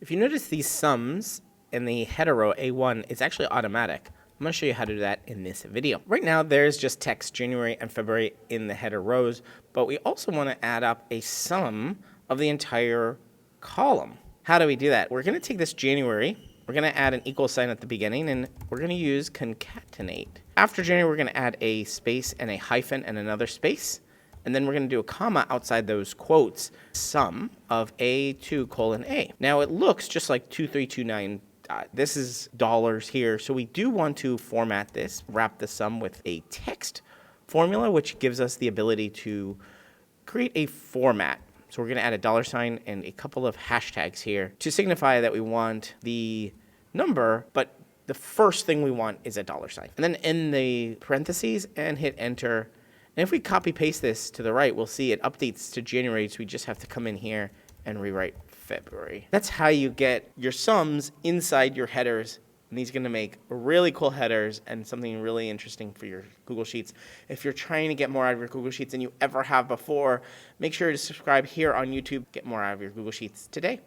If you notice these sums in the header row A1, it's actually automatic. I'm going to show you how to do that in this video. Right now, there's just text January and February in the header rows, but we also want to add up a sum of the entire column. How do we do that? We're going to take this January, we're going to add an equal sign at the beginning, and we're going to use concatenate. After January, we're going to add a space and a hyphen and another space. And then we're going to do a comma outside those quotes, sum of A2 colon A. Now it looks just like 2329. This is dollars here. So we do want to format this, wrap the sum with a text formula, which gives us the ability to create a format. So we're going to add a $sign and a couple of hashtags here to signify that we want the number, but the first thing we want is a $sign. And then in the parentheses and hit enter. And if we copy paste this to the right, we'll see it updates to January, so we just have to come in here and rewrite February. That's how you get your sums inside your headers. And these are going to make really cool headers and something really interesting for your Google Sheets. If you're trying to get more out of your Google Sheets than you ever have before, make sure to subscribe here on YouTube. Get more out of your Google Sheets today.